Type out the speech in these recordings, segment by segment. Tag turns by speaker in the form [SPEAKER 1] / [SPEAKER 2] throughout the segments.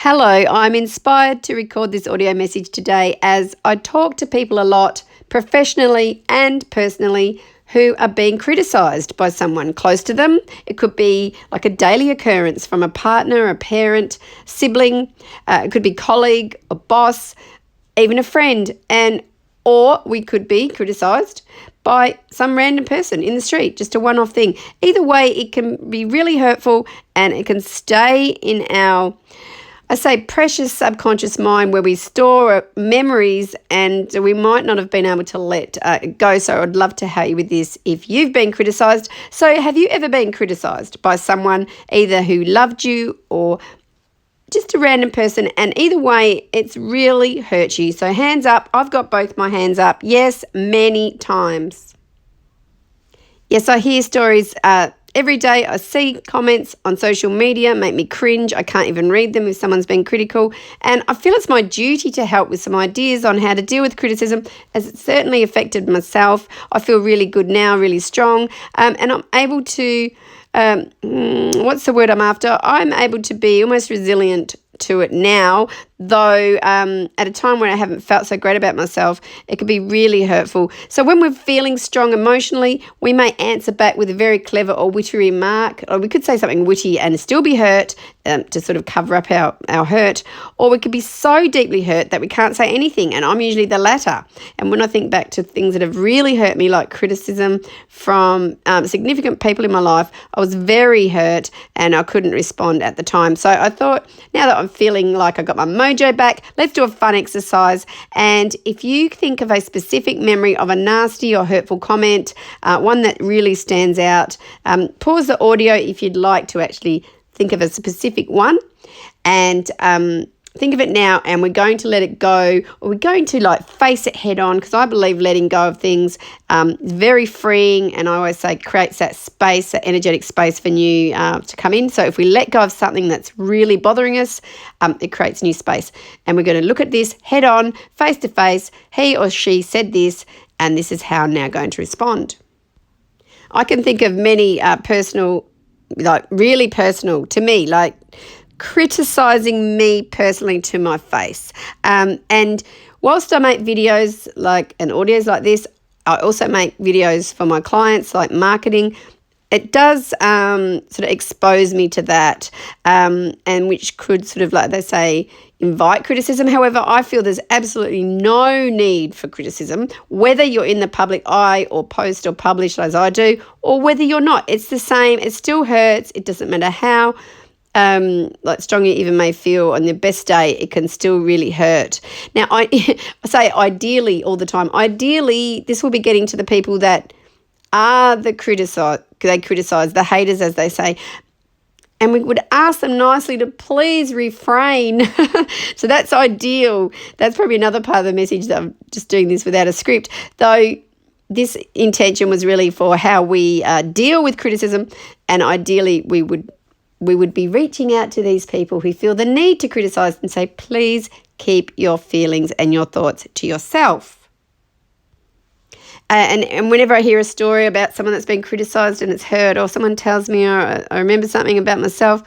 [SPEAKER 1] Hello, I'm inspired to record this audio message today as I talk to people a lot, professionally and personally, who are being criticised by someone close to them. It could be like a daily occurrence from a partner, a parent, sibling, it could be colleague, a boss, even a friend, or we could be criticised by some random person in the street, just a one-off thing. Either way, it can be really hurtful and it can stay in our precious subconscious mind where we store memories and we might not have been able to let go. So I'd love to help you with this if you've been criticised. So have you ever been criticised by someone either who loved you or just a random person? And either way, it's really hurt you. So hands up. I've got both my hands up. Yes, many times. Yes, I hear stories every day. I see comments on social media make me cringe. I can't even read them if someone's been critical. And I feel it's my duty to help with some ideas on how to deal with criticism, as it certainly affected myself. I feel really good now, really strong. And I'm able to, what's the word I'm after? I'm able to be almost resilient to it now, though at a time when I haven't felt so great about myself, it can be really hurtful. So when we're feeling strong emotionally, we may answer back with a very clever or witty remark, or we could say something witty and still be hurt to sort of cover up our hurt, or we could be so deeply hurt that we can't say anything, and I'm usually the latter. And when I think back to things that have really hurt me, like criticism from significant people in my life, I was very hurt and I couldn't respond at the time. So I thought, now that I'm feeling like I got my mojo back, let's do a fun exercise. And if you think of a specific memory of a nasty or hurtful comment, one that really stands out, pause the audio if you'd like to actually think of a specific one, and think of it now, and we're going to let it go, or we're going to face it head on, because I believe letting go of things is very freeing, and I always say creates that space, that energetic space for new to come in. So if we let go of something that's really bothering us, it creates new space. And we're going to look at this head on, face to face. He or she said this, and this is how I'm now going to respond. I can think of many personal, really personal to me, criticising me personally to my face. And whilst I make videos and audios like this, I also make videos for my clients, like marketing. It does sort of expose me to that, and which could sort of, like they say, invite criticism. However, I feel there's absolutely no need for criticism, whether you're in the public eye or post or publish as I do, or whether you're not. It's the same. It still hurts. It doesn't matter how strong you even may feel on your best day, it can still really hurt. Now, I say ideally all the time. Ideally, this will be getting to the people that are they criticize, the haters, as they say. And we would ask them nicely to please refrain. So that's ideal. That's probably another part of the message, that I'm just doing this without a script, though. This intention was really for how we deal with criticism, and ideally we would be reaching out to these people who feel the need to criticise and say, please keep your feelings and your thoughts to yourself. And whenever I hear a story about someone that's been criticised and it's hurt, or someone tells me, or I remember something about myself,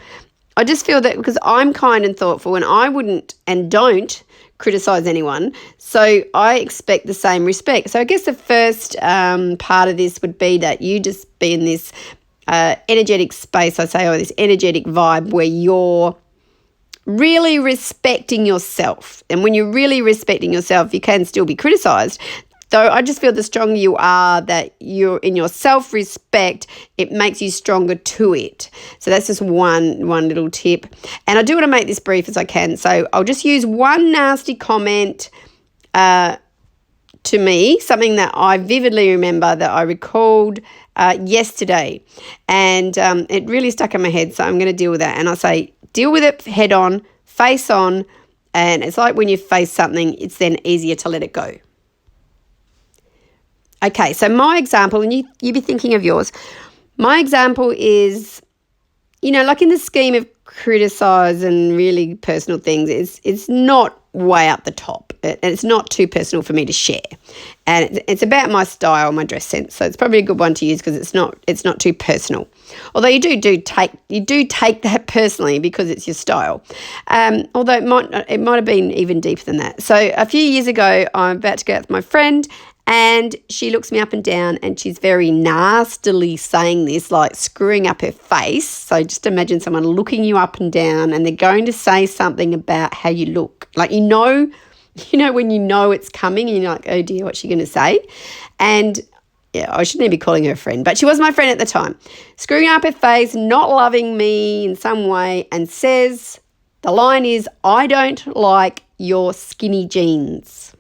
[SPEAKER 1] I just feel that because I'm kind and thoughtful, and I wouldn't and don't criticise anyone, so I expect the same respect. So I guess the first part of this would be that you just be in this energetic space, I say, or this energetic vibe where you're really respecting yourself. And when you're really respecting yourself, you can still be criticised. Though I just feel the stronger you are, that you're in your self-respect, it makes you stronger to it. So that's just one little tip. And I do want to make this brief as I can. So I'll just use one nasty comment to me, something that I vividly remember that I recalled yesterday. And it really stuck in my head, so I'm going to deal with that. And I say, deal with it head on, face on. And it's like when you face something, it's then easier to let it go. Okay, so my example, and you be thinking of yours. My example is, like in the scheme of criticise and really personal things, it's not way up the top. and it's not too personal for me to share. And it's about my style, my dress sense. So it's probably a good one to use because it's not too personal. Although you do take that personally because it's your style. Although it might have been even deeper than that. So a few years ago, I'm about to go out with my friend, and she looks me up and down, and she's very nastily saying this, like screwing up her face. So just imagine someone looking you up and down, and they're going to say something about how you look. Like, you know when you know it's coming, and you're like, oh dear, what's she going to say? And yeah, I shouldn't even be calling her a friend, but she was my friend at the time. Screwing up her face, not loving me in some way, and says, the line is, I don't like your skinny jeans.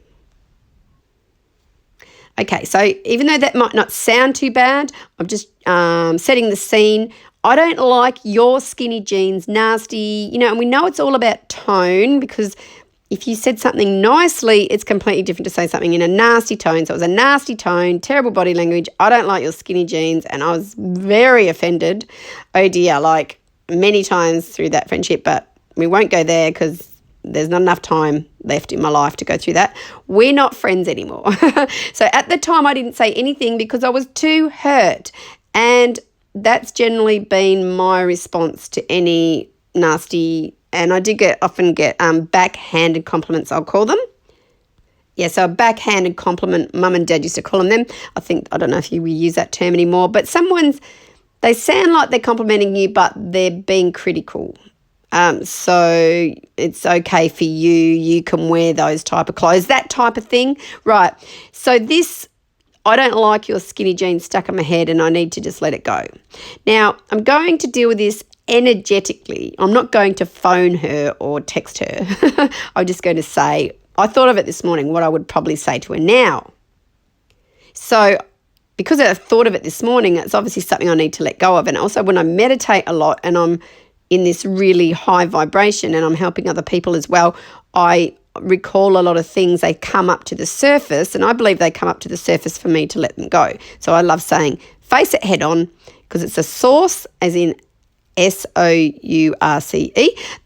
[SPEAKER 1] Okay, so even though that might not sound too bad, I'm just setting the scene. I don't like your skinny jeans, nasty, and we know it's all about tone, because if you said something nicely, it's completely different to say something in a nasty tone. So it was a nasty tone, terrible body language. I don't like your skinny jeans, and I was very offended. Oh dear, like many times through that friendship, but we won't go there because there's not enough time left in my life to go through that. We're not friends anymore. So at the time, I didn't say anything because I was too hurt. And that's generally been my response to any nasty, and I do often get backhanded compliments, I'll call them. Yeah, so a backhanded compliment, mum and dad used to call them. I don't know if we use that term anymore, but they sound like they're complimenting you, but they're being critical. So it's okay for you. You can wear those type of clothes, that type of thing. Right. So I don't like your skinny jeans stuck in my head, and I need to just let it go. Now, I'm going to deal with this energetically. I'm not going to phone her or text her. I'm just going to say, I thought of it this morning, what I would probably say to her now. So because I thought of it this morning, it's obviously something I need to let go of. And also when I meditate a lot and I'm in this really high vibration and I'm helping other people as well, I recall a lot of things. They come up to the surface, and I believe they come up to the surface for me to let them go. So I love saying face it head on, because it's a source, as in SOURCE,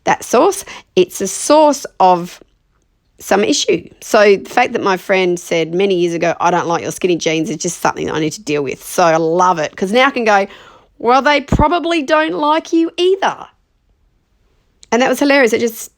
[SPEAKER 1] that source. It's a source of some issue. So the fact that my friend said many years ago, I don't like your skinny jeans, is just something that I need to deal with. So I love it, because now I can go, well, they probably don't like you either. And that was hilarious. It just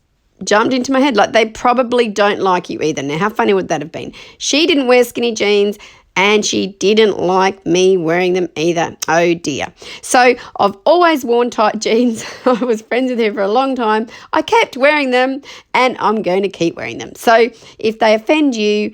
[SPEAKER 1] jumped into my head. Like, they probably don't like you either. Now, how funny would that have been? She didn't wear skinny jeans, and she didn't like me wearing them either. Oh dear. So I've always worn tight jeans. I was friends with her for a long time. I kept wearing them, and I'm going to keep wearing them. So if they offend you,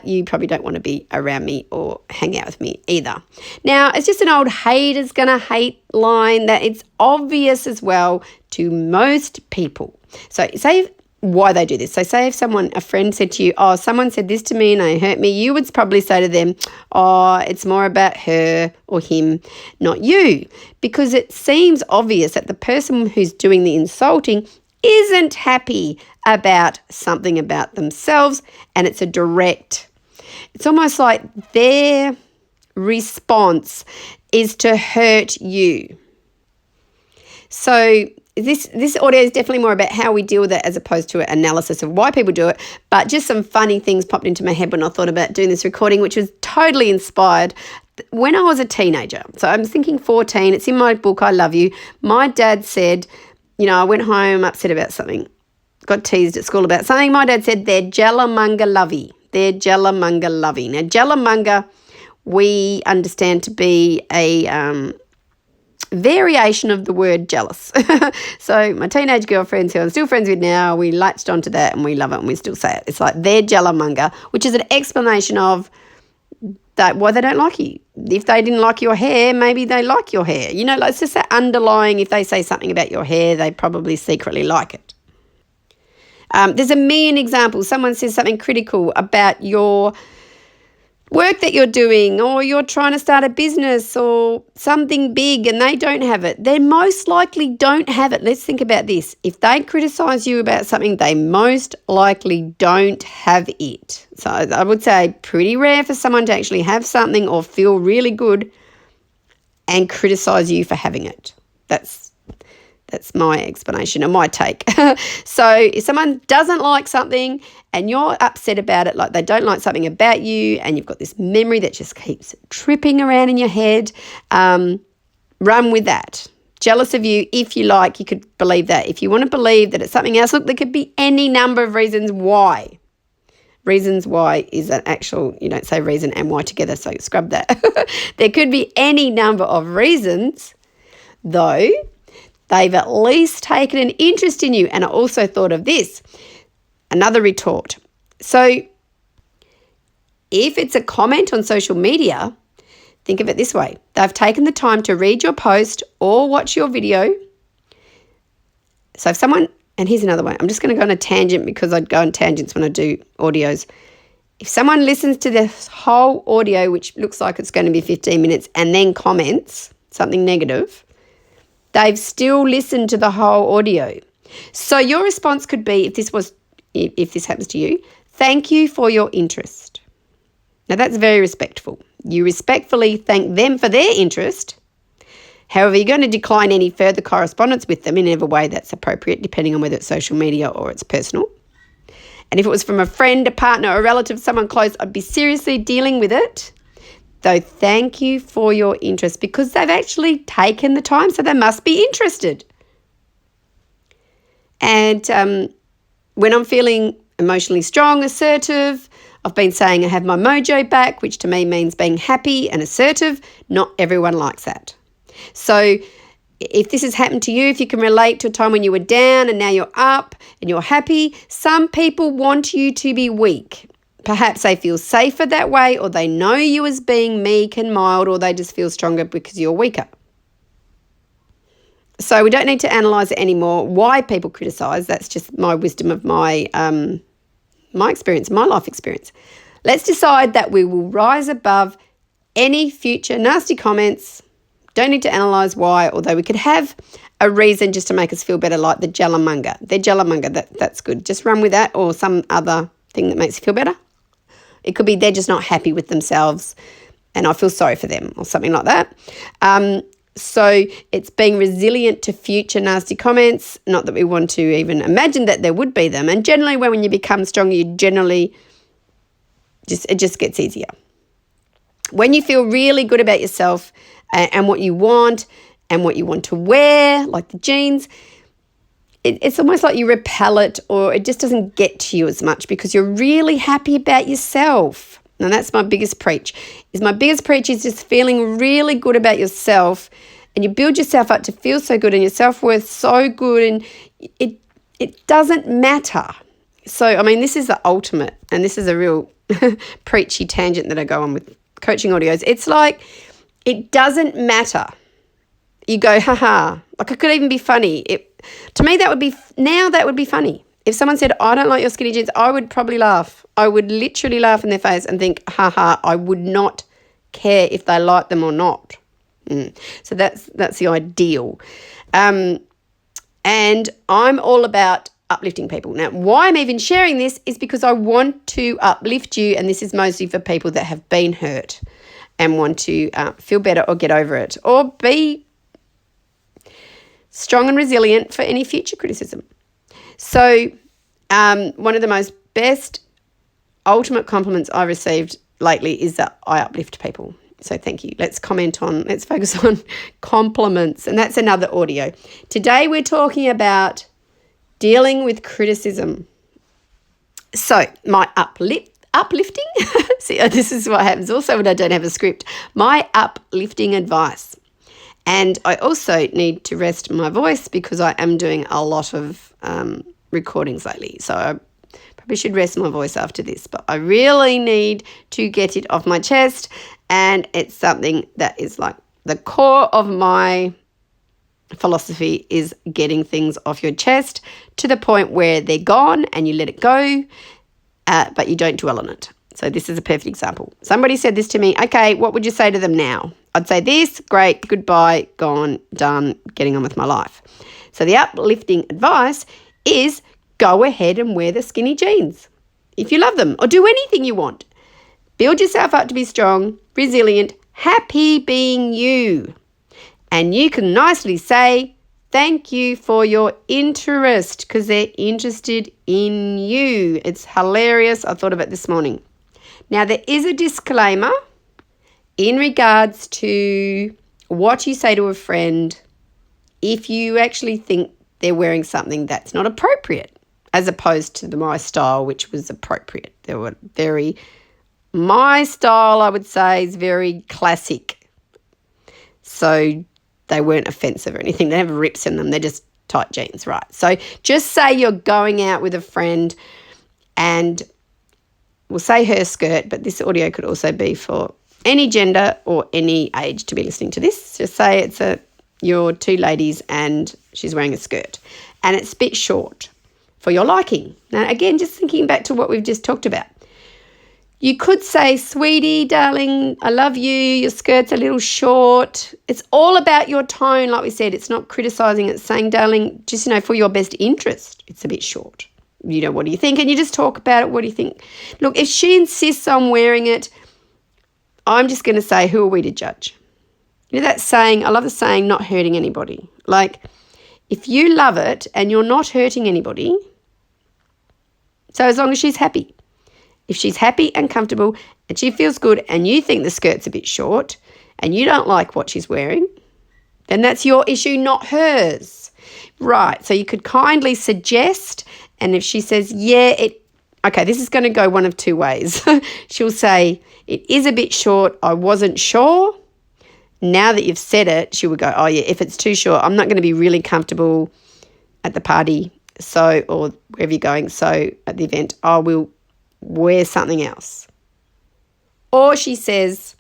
[SPEAKER 1] you probably don't want to be around me or hang out with me either. Now, it's just an old haters gonna hate line that it's obvious as well to most people. So say why they do this. So say if a friend said to you, oh, someone said this to me and they hurt me, you would probably say to them, oh, it's more about her or him, not you. Because it seems obvious that the person who's doing the insulting isn't happy about something about themselves, and it's it's almost like their response is to hurt you. So this audio is definitely more about how we deal with it as opposed to an analysis of why people do it. But just some funny things popped into my head when I thought about doing this recording, which was totally inspired when I was a teenager. So I'm thinking 14. It's in my book, I Love You. My dad said, I went home upset about something. Got teased at school about something. My dad said, they're Jello Manga lovey. They're Jello Manga lovey. Now, Jello Manga, we understand to be a variation of the word jealous. So my teenage girlfriends, who I'm still friends with now, we latched onto that and we love it and we still say it. It's like they're Jello Manga, which is an explanation of that why they don't like you. If they didn't like your hair, maybe they like your hair. Like it's just that underlying, if they say something about your hair, they probably secretly like it. There's a million examples. Someone says something critical about your work that you're doing, or you're trying to start a business or something big and they don't have it. They most likely don't have it. Let's think about this. If they criticize you about something, they most likely don't have it. So I would say pretty rare for someone to actually have something or feel really good and criticize you for having it. That's That's my explanation or my take. So if someone doesn't like something and you're upset about it, like they don't like something about you, and you've got this memory that just keeps tripping around in your head, run with that. Jealous of you, if you like, you could believe that. If you want to believe that it's something else, look, there could be any number of reasons why. Reasons why is an actual, you don't say reason and why together, so scrub that. There could be any number of reasons, though they've at least taken an interest in you. And I also thought of this, another retort. So if it's a comment on social media, think of it this way. They've taken the time to read your post or watch your video. So if someone, and here's another one. I'm just going to go on a tangent because I go on tangents when I do audios. If someone listens to this whole audio, which looks like it's going to be 15 minutes, and then comments something negative, they've still listened to the whole audio. So your response could be, if this happens to you, thank you for your interest. Now that's very respectful. You respectfully thank them for their interest. However, you're going to decline any further correspondence with them in whatever way that's appropriate, depending on whether it's social media or it's personal. And if it was from a friend, a partner, a relative, someone close, I'd be seriously dealing with it. Though thank you for your interest, because they've actually taken the time, so they must be interested. And when I'm feeling emotionally strong, assertive, I've been saying I have my mojo back, which to me means being happy and assertive. Not everyone likes that. So if this has happened to you, if you can relate to a time when you were down and now you're up and you're happy, some people want you to be weak. Perhaps they feel safer that way, or they know you as being meek and mild, or they just feel stronger because you're weaker. So we don't need to analyse it anymore. Why people criticise, that's just my wisdom of my experience, my life experience. Let's decide that we will rise above any future nasty comments. Don't need to analyse why, although we could have a reason just to make us feel better, like the Jello Manga. The Jello Manga, that's good. Just run with that, or some other thing that makes you feel better. It could be they're just not happy with themselves and I feel sorry for them, or something like that. So it's being resilient to future nasty comments, not that we want to even imagine that there would be them. And generally when you become stronger, you generally it just gets easier. When you feel really good about yourself and what you want to wear, like the jeans, it's almost like you repel it, or it just doesn't get to you as much because you're really happy about yourself. And that's my biggest preach. My biggest preach is just feeling really good about yourself, and you build yourself up to feel so good and your self-worth so good, and it doesn't matter. So, I mean, this is the ultimate, and this is a real preachy tangent that I go on with coaching audios. It's like, it doesn't matter. You go, haha, like it could even be funny. To me, that would be funny. If someone said, I don't like your skinny jeans, I would probably laugh. I would literally laugh in their face and think, haha, I would not care if they like them or not. So that's the ideal. And I'm all about uplifting people. Now, why I'm even sharing this is because I want to uplift you, and this is mostly for people that have been hurt and want to feel better or get over it, or be strong and resilient for any future criticism. So one of the most best ultimate compliments I received lately is that I uplift people. So thank you. Let's focus on compliments, and that's another audio. Today we're talking about dealing with criticism. So my uplifting, see, this is what happens also when I don't have a script, my uplifting advice. And I also need to rest my voice because I am doing a lot of recordings lately. So I probably should rest my voice after this, but I really need to get it off my chest. And it's something that is like the core of my philosophy, is getting things off your chest to the point where they're gone and you let it go, but you don't dwell on it. So this is a perfect example. Somebody said this to me. Okay, what would you say to them now? I'd say this, great, goodbye, gone, done, getting on with my life. So the uplifting advice is go ahead and wear the skinny jeans if you love them, or do anything you want. Build yourself up to be strong, resilient, happy being you. And you can nicely say, Thank you for your interest, because they're interested in you. It's hilarious. I thought of it this morning. Now, there is a disclaimer in regards to what you say to a friend if you actually think they're wearing something that's not appropriate, as opposed to my style, which was appropriate. They were my style, I would say, is very classic. So they weren't offensive or anything. They have rips in them. They're just tight jeans, right? So just say you're going out with a friend and we'll say her skirt, but this audio could also be for any gender or any age to be listening to this. Just say it's you're two ladies and she's wearing a skirt and it's a bit short for your liking. Now, again, just thinking back to what we've just talked about. You could say, sweetie, darling, I love you. Your skirt's a little short. It's all about your tone. Like we said, it's not criticising. It's saying, darling, just, for your best interest, it's a bit short. What do you think? And you just talk about it. What do you think? Look, if she insists on wearing it, I'm just going to say, who are we to judge? That saying, I love the saying, not hurting anybody. Like, if you love it and you're not hurting anybody, so as long as she's happy. If she's happy and comfortable and she feels good and you think the skirt's a bit short and you don't like what she's wearing, then that's your issue, not hers. Right, so you could kindly suggest, and if she says, okay, this is going to go one of two ways. She'll say, it is a bit short, I wasn't sure. Now that you've said it, she would go, oh yeah, if it's too short, I'm not going to be really comfortable at the party, or wherever you're going, so at the event, I will wear something else. Or she says,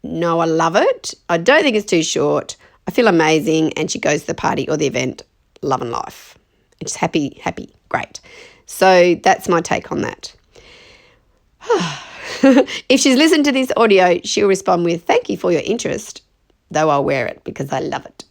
[SPEAKER 1] no, I love it. I don't think it's too short. I feel amazing. And she goes to the party or the event, loving life. And she's happy, great. So that's my take on that. If she's listened to this audio, she'll respond with, thank you for your interest, though I'll wear it because I love it.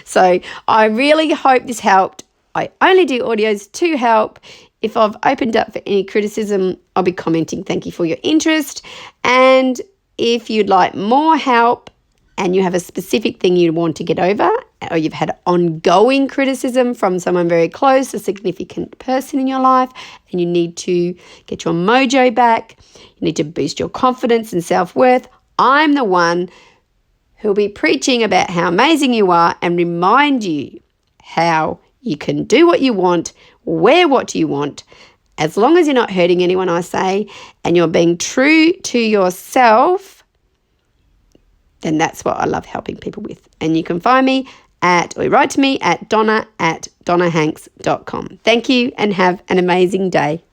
[SPEAKER 1] So I really hope this helped. I only do audios to help. If I've opened up for any criticism, I'll be commenting, thank you for your interest. And if you'd like more help and you have a specific thing you want to get over, or you've had ongoing criticism from someone very close, a significant person in your life, and you need to get your mojo back, you need to boost your confidence and self-worth, I'm the one who'll be preaching about how amazing you are and remind you how you can do what you want, wear what you want, as long as you're not hurting anyone, I say, and you're being true to yourself, then that's what I love helping people with. And you can find me or write to me at donna@donnahanks.com. Thank you and have an amazing day.